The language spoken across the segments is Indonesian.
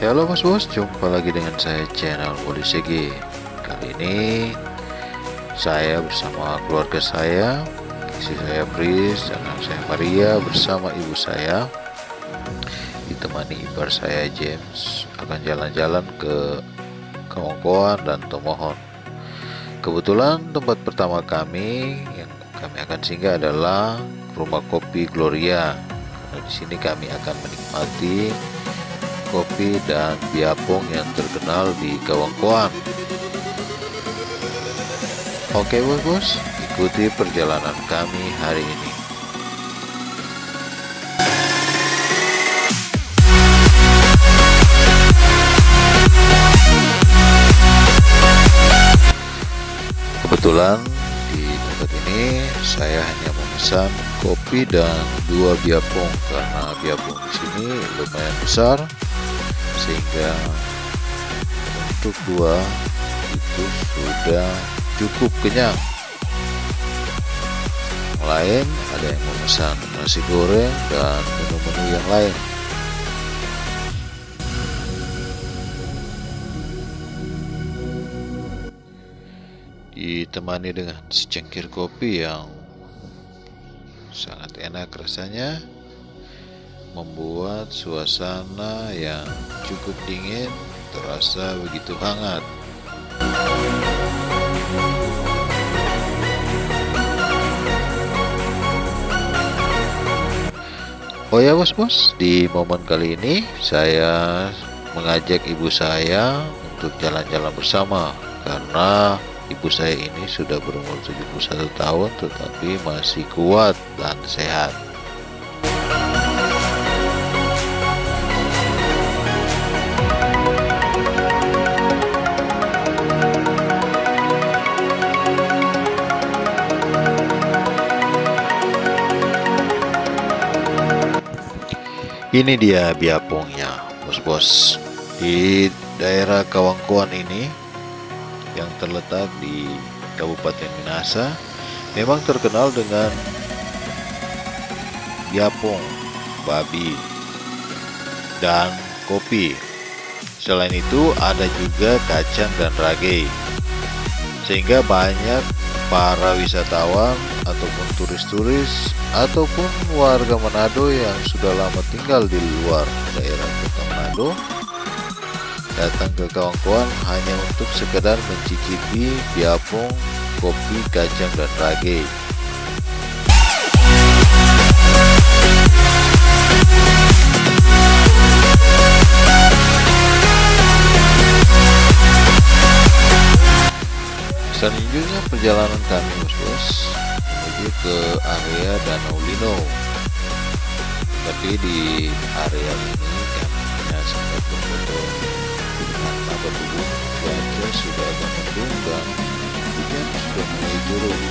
Halo bos-bos, jumpa lagi dengan saya channel Polisegi. Kali ini saya bersama keluarga saya, istri saya Pris, anak saya Maria bersama ibu saya, ditemani ipar saya James, akan jalan-jalan ke Kawangkoan dan Tomohon. Kebetulan tempat pertama kami yang kami akan singgah adalah rumah kopi Gloria. Nah, di sini kami akan menikmati kopi dan biapong yang terkenal di Kawangkoan. Oke bos, ikuti perjalanan kami hari ini. Kebetulan di tempat ini saya hanya memesan kopi dan 2 biapong karena biapong di sini lumayan besar, sehingga untuk 2 itu sudah cukup kenyang. Yang lain ada yang memesan nasi goreng dan menu-menu yang lain. Ditemani dengan secangkir kopi yang sangat enak rasanya, membuat suasana yang cukup dingin terasa begitu hangat. Oh ya bos, di momen kali ini saya mengajak ibu saya untuk jalan-jalan bersama, karena ibu saya ini sudah berumur 71 tahun tetapi masih kuat dan sehat. Ini dia biapongnya bos-bos. Di daerah Kawangkoan ini yang terletak di Kabupaten Minahasa memang terkenal dengan biapong, babi, dan kopi. Selain itu ada juga kacang dan rage, sehingga banyak para wisatawan ataupun turis-turis ataupun warga Manado yang sudah lama tinggal di luar daerah kota Manado datang ke Kawangkoan hanya untuk sekedar mencicipi biapong, kopi, kacang, dan rage. Selanjutnya perjalanan kami bos menuju ke area Danau Lino. Tapi di area ini kami hanya sempat berfoto karena berhubung cuaca sudah agak mendung dan hujan sudah mulai turun.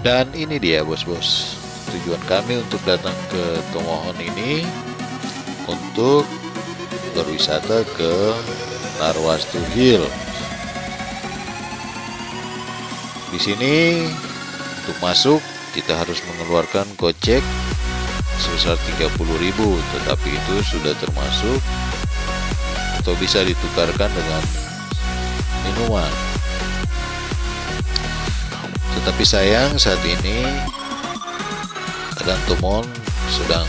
Dan ini dia bos-bos, tujuan kami untuk datang ke Tomohon ini untuk berwisata ke Narwastu Hill. Di sini untuk masuk kita harus mengeluarkan kocek sebesar 30.000, tetapi itu sudah termasuk atau bisa ditukarkan dengan minuman. Tetapi sayang saat ini keadaan Tomohon sedang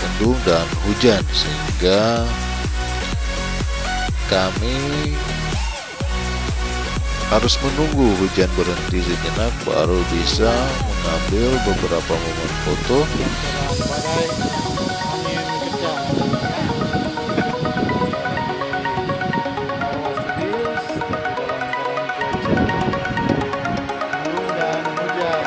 mendung dan hujan, sehingga kami harus menunggu hujan berhenti sejenak baru bisa mengambil beberapa momen foto. Badai angin kencang. Awas tipis, tapi dalam keadaan cuaca mendung dan hujan.